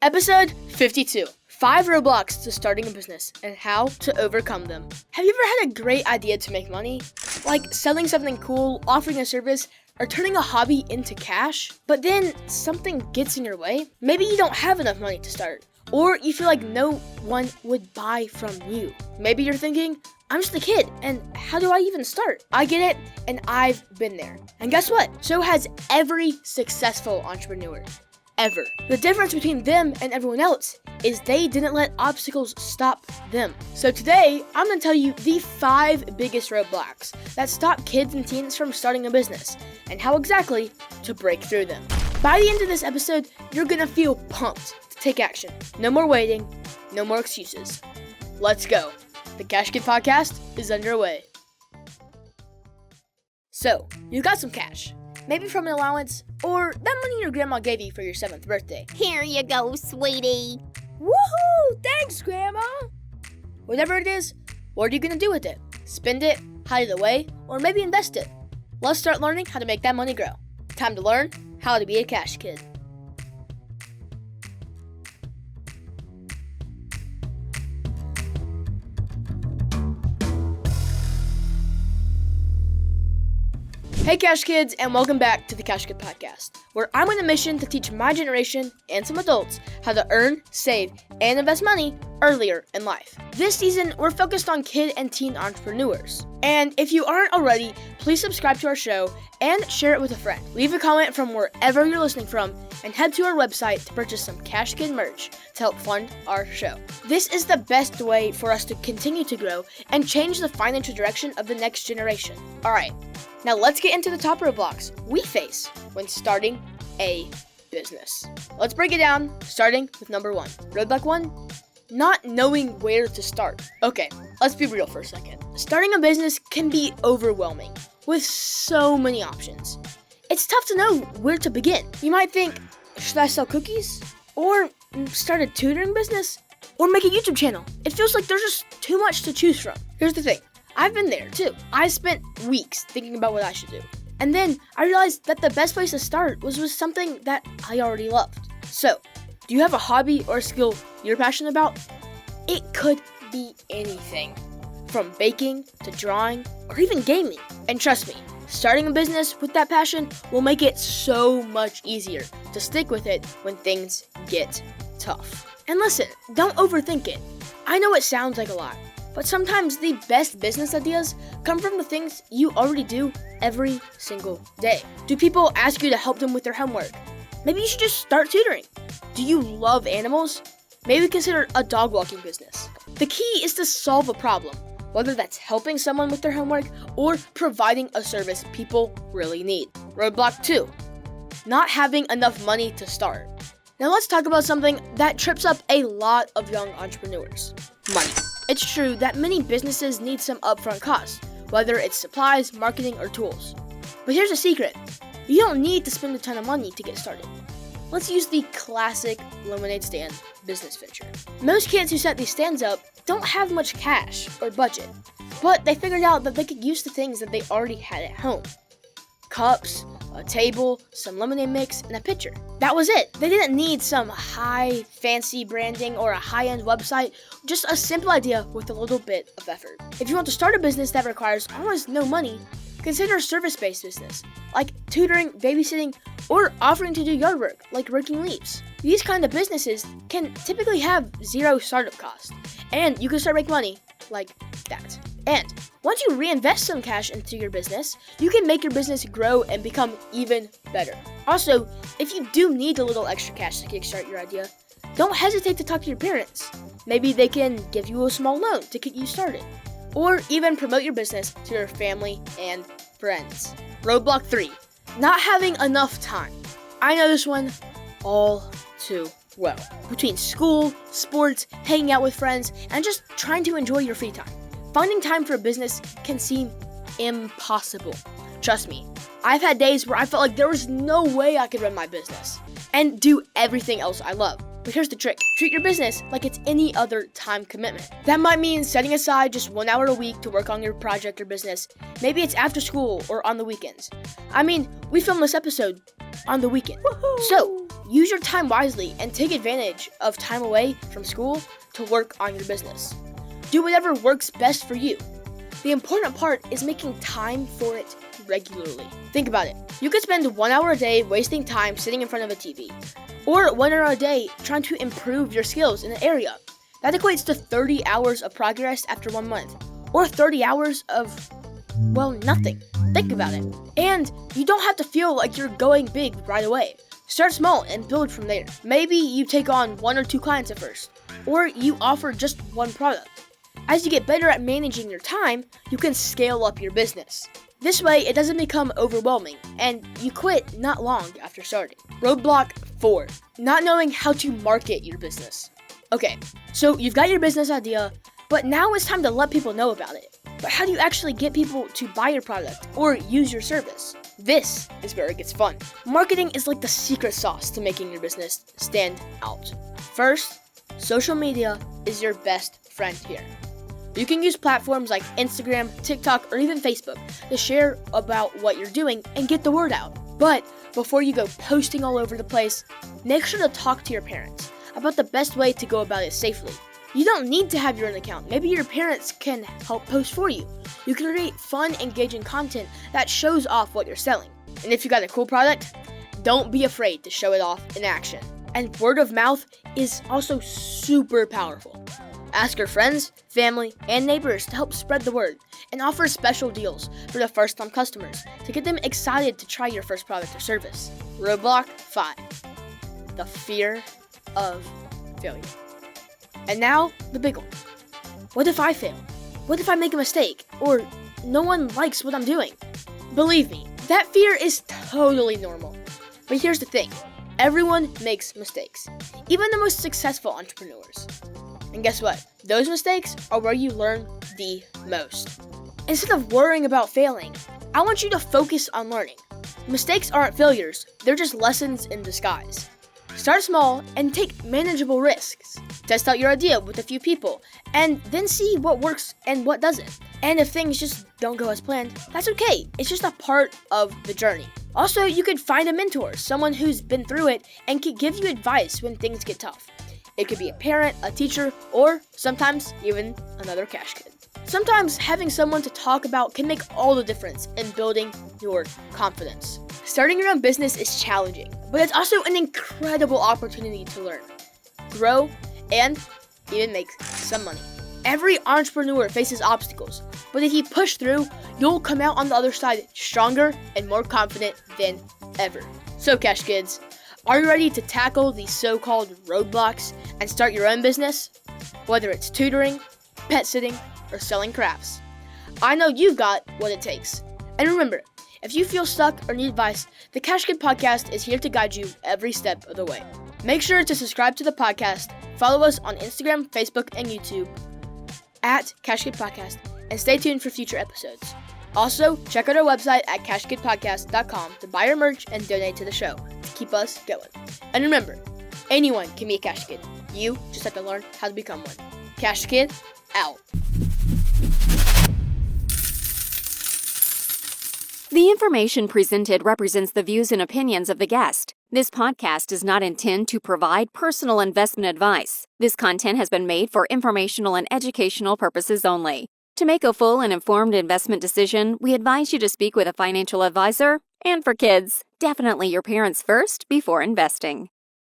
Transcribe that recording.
Episode 52, 5 Roadblocks to starting a business and how to overcome them. Have you ever had a great idea to make money? Like selling something cool, offering a service, or turning a hobby into cash? But then something gets in your way? Maybe you don't have enough money to start, or you feel like no one would buy from you. Maybe you're thinking, I'm just a kid, and how do I even start? I get it, and I've been there. And guess what? So has every successful entrepreneur. Ever. The difference between them and everyone else is they didn't let obstacles stop them. So today, I'm going to tell you the 5 biggest roadblocks that stop kids and teens from starting a business and how exactly to break through them. By the end of this episode, you're going to feel pumped to take action. No more waiting, no more excuses. Let's go. The Cash Kid podcast is underway. So, you got some cash. Maybe from an allowance, or that money your grandma gave you for your 7th birthday. Here you go, sweetie. Woohoo! Thanks, Grandma! Whatever it is, what are you gonna do with it? Spend it, hide it away, or maybe invest it? Let's start learning how to make that money grow. Time to learn how to be a cash kid. Hey Cash Kids, and welcome back to the Cash Kid podcast, where I'm on a mission to teach my generation and some adults how to earn, save, and invest money earlier in life. This season, we're focused on kid and teen entrepreneurs. And if you aren't already, please subscribe to our show and share it with a friend. Leave a comment from wherever you're listening from, and head to our website to purchase some Cash Kid merch to help fund our show. This is the best way for us to continue to grow and change the financial direction of the next generation. Alright. Now let's get into the top roadblocks we face when starting a business. Let's break it down, starting with number 1. Roadblock 1, not knowing where to start. Okay, let's be real for a second. Starting a business can be overwhelming with so many options. It's tough to know where to begin. You might think, should I sell cookies? Or start a tutoring business? Or make a YouTube channel? It feels like there's just too much to choose from. Here's the thing. I've been there too. I spent weeks thinking about what I should do. And then I realized that the best place to start was with something that I already loved. So, do you have a hobby or a skill you're passionate about? It could be anything, from baking to drawing or even gaming. And trust me, starting a business with that passion will make it so much easier to stick with it when things get tough. And listen, don't overthink it. I know it sounds like a lot, but sometimes the best business ideas come from the things you already do every single day. Do people ask you to help them with their homework? Maybe you should just start tutoring. Do you love animals? Maybe consider a dog walking business. The key is to solve a problem, whether that's helping someone with their homework or providing a service people really need. Roadblock 2, not having enough money to start. Now let's talk about something that trips up a lot of young entrepreneurs: money. It's true that many businesses need some upfront costs, whether it's supplies, marketing, or tools. But here's a secret. You don't need to spend a ton of money to get started. Let's use the classic lemonade stand business venture. Most kids who set these stands up don't have much cash or budget, but they figured out that they could use the things that they already had at home. Cups, a table, some lemonade mix, and a pitcher. That was it. They didn't need some high fancy branding or a high-end website, just a simple idea with a little bit of effort. If you want to start a business that requires almost no money, consider a service-based business, like tutoring, babysitting, or offering to do yard work, like raking leaves. These kind of businesses can typically have zero startup cost, and you can start making money like that. And once you reinvest some cash into your business, you can make your business grow and become even better. Also, if you do need a little extra cash to kickstart your idea, don't hesitate to talk to your parents. Maybe they can give you a small loan to get you started, or even promote your business to your family and friends. Roadblock 3, not having enough time. I know this one all too well. Between school, sports, hanging out with friends, and just trying to enjoy your free time, finding time for a business can seem impossible. Trust me, I've had days where I felt like there was no way I could run my business and do everything else I love. But here's the trick. Treat your business like it's any other time commitment. That might mean setting aside just 1 hour a week to work on your project or business. Maybe it's after school or on the weekends. I mean, we filmed this episode on the weekend. Woohoo! So, use your time wisely and take advantage of time away from school to work on your business. Do whatever works best for you. The important part is making time for it regularly. Think about it. You could spend 1 hour a day wasting time sitting in front of a TV, or 1 hour a day trying to improve your skills in an area. That equates to 30 hours of progress after 1 month, or 30 hours of, well, nothing. Think about it. And you don't have to feel like you're going big right away. Start small and build from there. Maybe you take on 1 or 2 clients at first, or you offer just one product. As you get better at managing your time, you can scale up your business. This way, it doesn't become overwhelming, and you quit not long after starting. Roadblock 4, not knowing how to market your business. Okay, so you've got your business idea, but now it's time to let people know about it. But how do you actually get people to buy your product or use your service? This is where it gets fun. Marketing is like the secret sauce to making your business stand out. First, social media is your best friend here. You can use platforms like Instagram, TikTok, or even Facebook to share about what you're doing and get the word out. But before you go posting all over the place, make sure to talk to your parents about the best way to go about it safely. You don't need to have your own account. Maybe your parents can help post for you. You can create fun, engaging content that shows off what you're selling. And if you got a cool product, don't be afraid to show it off in action. And word of mouth is also super powerful. Ask your friends, family, and neighbors to help spread the word, and offer special deals for the first-time customers to get them excited to try your first product or service. Roadblock 5, the fear of failure. And now, the big one. What if I fail? What if I make a mistake? Or no one likes what I'm doing? Believe me, that fear is totally normal. But here's the thing. Everyone makes mistakes, even the most successful entrepreneurs. And guess what? Those mistakes are where you learn the most. Instead of worrying about failing, I want you to focus on learning. Mistakes aren't failures, they're just lessons in disguise. Start small and take manageable risks. Test out your idea with a few people, and then see what works and what doesn't. And if things just don't go as planned, that's okay. It's just a part of the journey. Also, you could find a mentor, someone who's been through it and can give you advice when things get tough. It could be a parent, a teacher, or sometimes even another cash kid. Sometimes having someone to talk about can make all the difference in building your confidence. Starting your own business is challenging, but it's also an incredible opportunity to learn, grow, and even make some money. Every entrepreneur faces obstacles, but if you push through, you'll come out on the other side stronger and more confident than ever. So, Cash Kids, are you ready to tackle these so-called roadblocks and start your own business? Whether it's tutoring, pet sitting, or selling crafts, I know you've got what it takes. And remember, if you feel stuck or need advice, the Cash Kid Podcast is here to guide you every step of the way. Make sure to subscribe to the podcast, follow us on Instagram, Facebook, and YouTube at Cash Kid Podcast, and stay tuned for future episodes. Also, check out our website at cashkidpodcast.com to buy our merch and donate to the show to keep us going. And remember, anyone can be a Cash Kid. You just have to learn how to become one. Cash Kid, out. The information presented represents the views and opinions of the guest. This podcast does not intend to provide personal investment advice. This content has been made for informational and educational purposes only. To make a full and informed investment decision, we advise you to speak with a financial advisor. And for kids, definitely your parents first before investing.